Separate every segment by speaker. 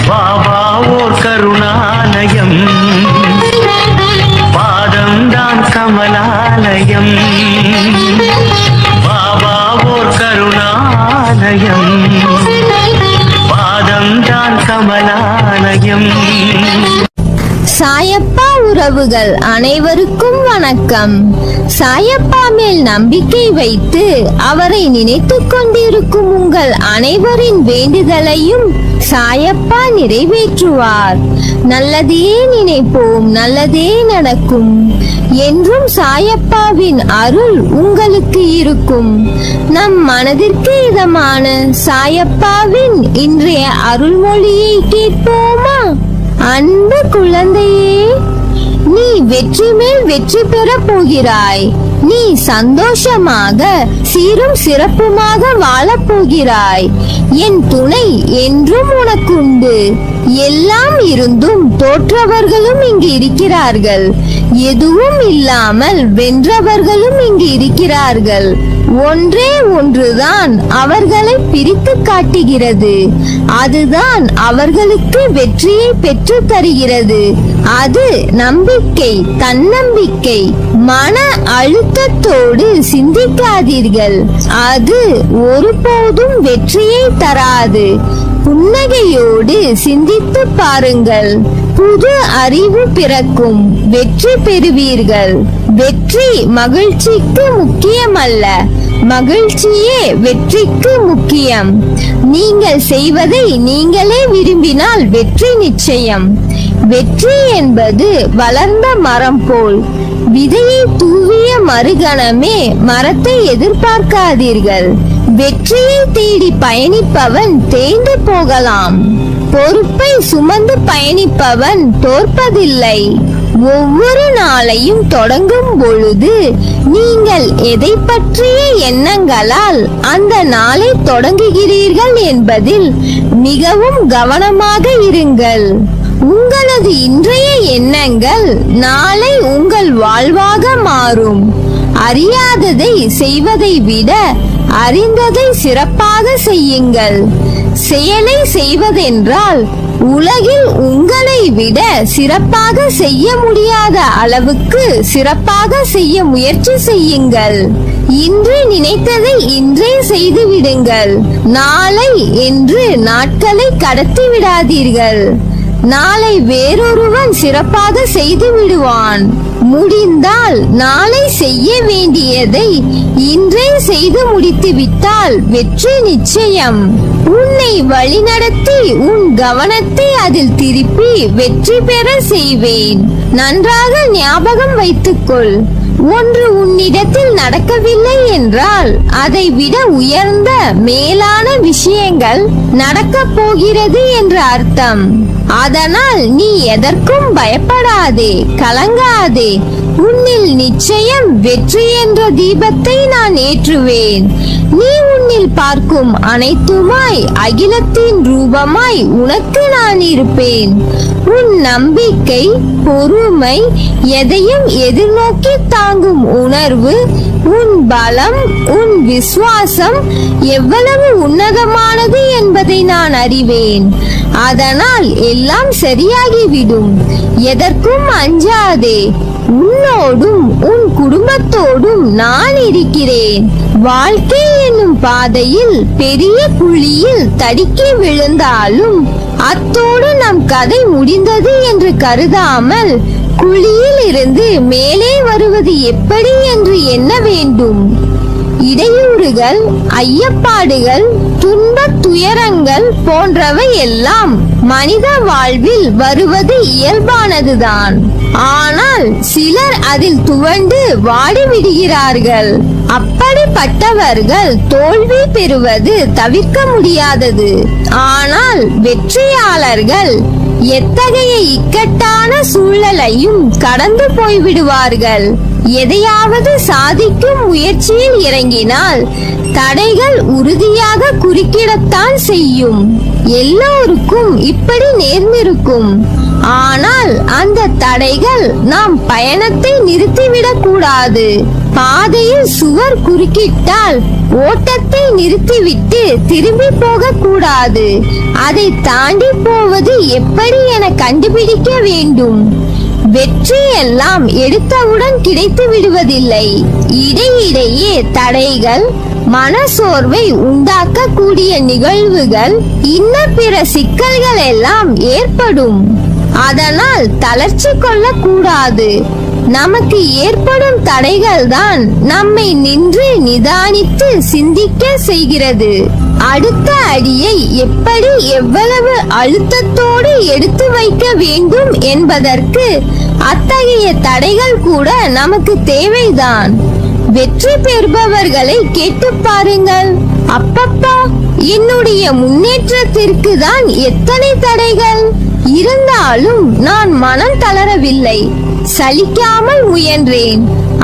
Speaker 1: பாபா ஓர் கருணாலயம், பாதம்தான் கமலாலயம். பாபா ஓர் கருணாலயம், பாதம்தான் கமலாலயம்.
Speaker 2: சாயப்பா உறவுகள் அனைவருக்கும் வணக்கம். சாயப்பா மேல் நம்பிக்கை வைத்து அவரை நினைத்துக் கொண்டிருக்கும் உங்கள் அனைவரின் வேண்டுதலையும் சாயப்பா நிறைவேற்றுவார். நல்லதே நினைப்போம், நல்லதே நடக்கும். என்றும் சாயப்பாவின் அருள் உங்களுக்கு இருக்கும். நம் மனதிற்கு இதமான சாயப்பாவின் இன்றைய அருள்மொழியை கேட்போமா? அன்பு குழந்தையே, நீ வெற்றி மேல் வெற்றி பெற போகிறாய். நீ சந்தோஷமாக சீரும் சிறப்புமாக வாழப் போகிறாய். என் துணை என்றும் உனக்குண்டு. எல்லாம் இருந்தும் தோற்றவர்களும் இங்கு இருக்கிறார்கள். எதுவும் இல்லாமல் வென்றவர்களும் இங்கு இருக்கிறார்கள். ஒன்றே ஒன்றுதான் அவர்களை பிரித்து காட்டுகிறது. அதுதான் அவர்களுக்கு வெற்றியை பெற்று தருகிறது. அது நம்பிக்கை, தன்னம்பிக்கை. மன அழுத்தத்தோடு சிந்திக்காதீர்கள். அது ஒருபோதும் வெற்றியை தராது. புன்னகையோடு சிந்தித்து பாருங்கள். புது அறிவு பிறக்கும். வெற்றி பெறுவீர்கள். வெற்றி மகிழ்ச்சிக்கு முக்கியமல்ல, மகிழ்ச்சியே வெற்றிக்கு முக்கியம். நீங்கள் செய்வதை நீங்களே விரும்பினால் வெற்றி நிச்சயம். வெற்றி என்பது வளர்ந்த மரம் போல். விதையை தூவிய மறுகணமே மரத்தை எதிர்பார்க்காதீர்கள். வெற்றியை தேடி பயணிப்பவன் தேய்ந்து போகலாம். பொறுப்பை சுமந்து பயணிப்பவன் தோற்பதில்லை. ஒவ்வொரு நாளையும் தொடங்கும் பொழுது நீங்கள் எதை பற்றிய எண்ணங்களால் அந்த நாளை தொடங்குகிறீர்கள் என்பதில் மிகவும் கவனமாக இருங்கள். உங்களது இன்றைய எண்ணங்கள் நாளை உங்கள் வாழ்வாக மாறும். அறியாததை செய்வதை விட அறிந்ததை சிறப்பாக செய்யுங்கள். செயலை செய்வதென்றால் உலகில் உங்களை விட சிறப்பாக செய்ய முடியாத அளவுக்கு சிறப்பாக செய்ய முயற்சி செய்யுங்கள். இன்று நினைத்ததை இன்றே செய்து விடுங்கள். நாளை என்று நாட்களை கடத்தி விடாதீர்கள். நாளை வேறொருவன் சிறப்பாக செய்து விடுவான். முடிந்தால் நாளை செய்ய வேண்டியதை இன்றே செய்து முடித்து விட்டால் வெற்றி நிச்சயம். உன்னை வழிநடத்தி உன் கவனத்தை அதில் திருப்பி வெற்றி பெற செய்வேன். நன்றாக ஞாபகம் வைத்துக்கொள். ஒன்று உன்னிடத்தில் நடக்கவில்லை என்றால் அதை விட உயர்ந்த மேலான விஷயங்கள் நடக்கப் போகிறது என்று அர்த்தம். அதனால் நீ எதற்கும் பயப்படாதே, கலங்காதே. உன்னில் நிச்சயம் வெற்றி என்ற தீபத்தை நான் ஏற்றுவேன். நீ உன்னில் பார்க்கும் அனைத்துமாய் அகிலத்தின் ரூபமாய் உனக்கு நான் இருப்பேன். உன் நம்பிக்கை, பொறுமை, எதையும் எதிர்நோக்கி தாங்கும் உணர்வு, உன் பலம், உன் விசுவாசம் எவ்வளவு உன்னதமானது என்பதை நான் அறிவேன். அதனால் எல்லாம் சரியாகிவிடும். எதற்கும் அஞ்சாதே. உன்னோடும் உன் குடும்பத்தோடும் நான் இருக்கிறேன். வாழ்க்கை என்னும் பாதையில் பெரிய குழியில் தடுக்கி விழுந்தாலும் அத்தோடு நம் கதை முடிந்தது என்று கருதாமல் குழியில் இருந்து மேலே வருவது எப்படி என்று எண்ண வேண்டும். இடையூறுகள், ஐயப்பாடுகள், துன்பத் துயரங்கள் போன்றவை எல்லாம் மனித வாழ்வில் வருவது இயல்பானதுதான். ஆனால் சிலர் அதில் துவண்டு வாடிவிடுகிறார்கள். அப்படிப்பட்டவர்கள் தோல்வி பெறுவது தவிர்க்க முடியாதது. ஆனால் வெற்றியாளர்கள் எத்தகைய இக்கட்டான சூழலையும் கடந்து போய்விடுவார்கள். எதையாவது சாதிக்கும் முயற்சியில் இறங்கினால் தடைகள் உறுதியாக குறுக்கிடத்தான் செய்யும். எல்லோருக்கும் இப்படி நேர்ந்திருக்கும். ஆனால் அந்த தடைகள் நாம் பயணத்தை நிறுத்திவிடக் கூடாது. பாதையில் சுவர் குறுக்கிட்டால் ஓட்டத்தை நிறுத்திவிட்டு திரும்பி போக கூடாது. அதை தாண்டி போவது எப்படி என கண்டுபிடிக்க வேண்டும். வெற்றி எல்லாம் எடுத்தவுடன் கிடைத்து விடுவதில்லை. இடையிடையே தடைகள், மனசோர்வை உண்டாக்கக்கூடிய நிகழ்வுகள், இன்ன பிற சிக்கல்கள் எல்லாம் ஏற்படும். அதனால் தளர்ச்சி கொள்ள கூடாது. நமக்கு ஏற்படும் தடைகள் தான் நம்மை நின்று நிதானித்து சிந்திக்க செய்கிறது. அடுத்த அடியை எப்படி எவ்வளவு அழுத்தத்தோடு எடுத்து வைக்க வேண்டும் என்பதற்கு அத்தகைய தடைகள் கூட நமக்கு தேவைதான். வெற்றி பெறுபவர்களை கேட்டு பாருங்கள். அப்பப்பா, என்னுடைய முன்னேற்றத்திற்கு தான் எத்தனை தடைகள் இருந்தாலும் நான் மனம் தளரவில்லை, சலிக்காமல் முயன்றேன்.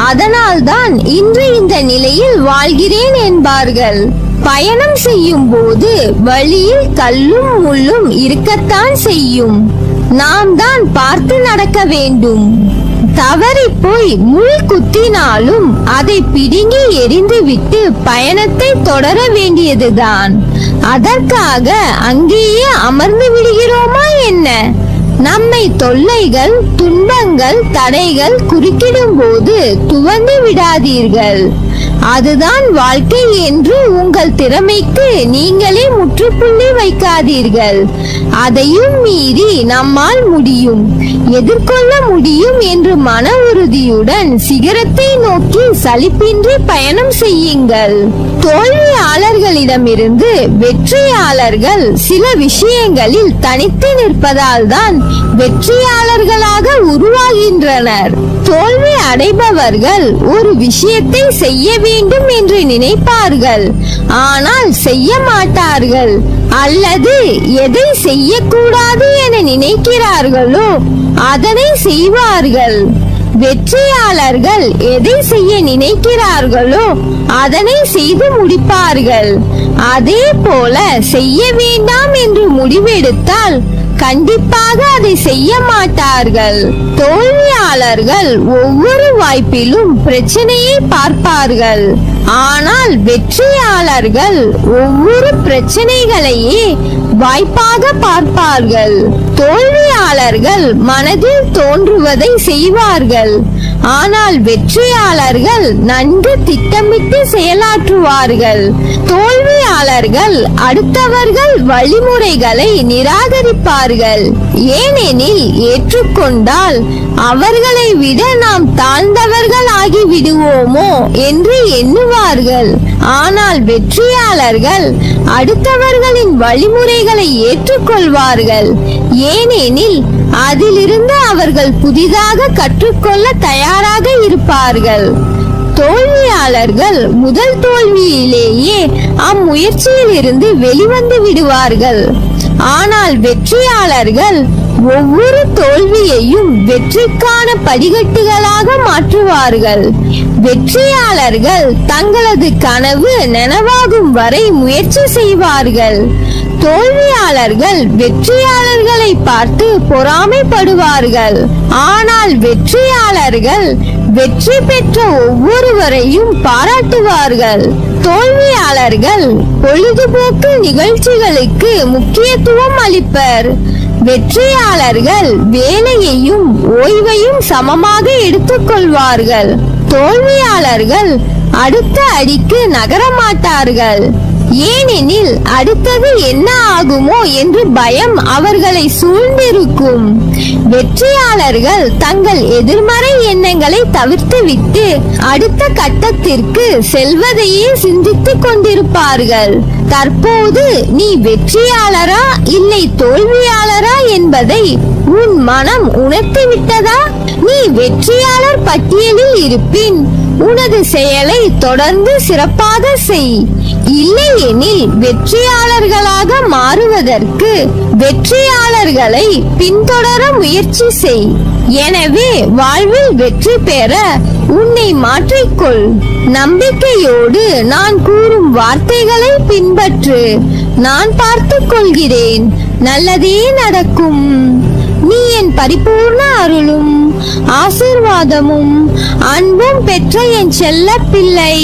Speaker 2: அதனால்தான் இன்று இந்த நிலையில் வாழ்கிறேன் என்பார்கள். பயணம் செய்யும் போது வழியில் கல்லும் முள்ளும் இருக்கத்தான் செய்யும். நாம் தான் பார்த்து நடக்க வேண்டும். தவறி போய் முள் குத்தினாலும் அதை பிடுங்கி எறிந்துவிட்டு பயணத்தை தொடர வேண்டியதுதான். அதற்காக அங்கேயே அமர்ந்து விடுகிறோமா என்ன? நம்மை தொல்லைகள், துன்பங்கள், தடைகள் குறுக்கிடும் போது துவண்டு விடாதீர்கள். அதுதான் வாழ்க்கை என்று உங்கள் திறமைக்கு நீங்களே முற்றுப்புள்ளி வைக்காதீர்கள். அதையும் மீறி நம்மால் முடியும், எதிர்கொள்ள முடியும் என்று மன உறுதியுடன் சிகரத்தை நோக்கி சலிப்பின்றி பயணம் செய்யுங்கள். தோல்வியாளர்களிடமிருந்து வெற்றியாளர்கள் சில விஷயங்களில் தனித்து நிற்பதால் தான் வெற்றியாளர்களாக உருவாகின்றனர். தோல்வி அடைபவர்கள் ஒரு விஷயத்தை செய்ய வேண்டும் என்று நினைப்பார்கள், ஆனால் செய்ய மாட்டார்கள். அல்லது எதை செய்யக்கூடாது என நினைக்கிறார்களோ அதனை செய்வார்கள். வெற்றியாளர்கள் எதை செய்ய நினைக்கிறார்களோ அதனை செய்து முடிப்பார்கள். அதே போல செய்ய வேண்டாம் என்று முடிவெடுத்தால் கண்டிப்பாக அதை செய்ய மாட்டார்கள். தோல்வியாளர்கள் ஒவ்வொரு வாய்ப்பிலும் பிரச்சனையை பார்ப்பார்கள், ஆனால் வெற்றியாளர்கள் ஒவ்வொரு பிரச்சனைகளையே வாய்ப்பாக பார்ப்பார்கள். தோல்வியாளர்கள் மனதில் தோன்றுவதை செய்வார்கள், ஆனால் வெற்றியாளர்கள் நன்கு திட்டமிட்டு செயலாற்றுவார்கள். தோல்வியாளர்கள் அடுத்தவர்கள் வழிமுறைகளை நிராகரிப்பார்கள். ஏனெனில் ஏற்றுக்கொண்டால் அவர்களை விட நாம் தாழ்ந்தவர்கள் ஆகி விடுவோமோ என்று எண்ணுவார்கள். ஆனால் வெற்றியாளர்கள் அடுத்தவர்களின் வழிமுறைகளை ஏற்றுக்கொள்வார்கள். ஏனெனில் அதிலிருந்து அவர்கள் புதிதாக கற்றுக்கொள்ள தயாராக இருப்பார்கள். தோல்வியாளர்கள் முதல் தோல்வியிலேயே அம்முயற்சியில் இருந்து வெளிவந்து விடுவார்கள். ஆனால் வெற்றியாளர்கள் ஒவ்வொரு தோல்வியையும் வெற்றிக்கான படிக்கட்டுகளாக மாற்றுவார்கள். வெற்றியாளர்கள் தங்களது கனவு நனவாகும் வரை முயற்சி செய்வார்கள். தோல்வியாளர்கள் வெற்றியாளர்களை பார்த்து பொறாமைப்படுவார்கள். ஆனால் வெற்றியாளர்கள் வெற்றி பெற்ற ஒவ்வொருவரையும் பாராட்டுவார்கள். தோல்வியாளர்கள் பொழுதுபோக்கு நிகழ்ச்சிகளுக்கு முக்கியத்துவம் அளிப்பர். வெற்றியாளர்கள் வேலையையும் ஓய்வையும் சமமாக எடுத்துக்கொள்வார்கள். தோல்வியாளர்கள் அடுத்த அடிக்கு நகரமாட்டார்கள். ஏனெனில் அடுத்தது என்ன ஆகுமோ என்று பயம் அவர்களை சூழ்ந்திருக்கும். வெற்றியாளர்கள் தங்கள் எதிர்மறை எண்ணங்களை தவிர்த்துவிட்டு அடுத்த கட்டத்திற்கு செல்வதையே சிந்தித்துக் கொண்டிருப்பார்கள். தற்போது நீ வெற்றியாளரா இல்லை தோல்வியாளரா என்பதை உன் மனம் உணர்த்திவிட்டதா? நீ வெற்றியாளர் பட்டியலில் இருப்பின் உனது செயலை தொடர்ந்து சிறப்பாக செய். இல்லையெனில் வெற்றியாளர்களாக மாறுவதற்கு வெற்றியாளர்களை பின்தொடர முயற்சி செய். எனவே வாழ்வில் வெற்றி பெற உன்னை மாற்றிக்கொள். நம்பிக்கையோடு நான் கூறும் வார்த்தைகளை பின்பற்று. நான் பார்த்துக் கொள்கிறேன், நல்லதே நடக்கும். நீ என் பரிபூர்ண அருளும் ஆசீர்வாதமும் அன்பும் பெற்ற என் செல்ல பிள்ளை.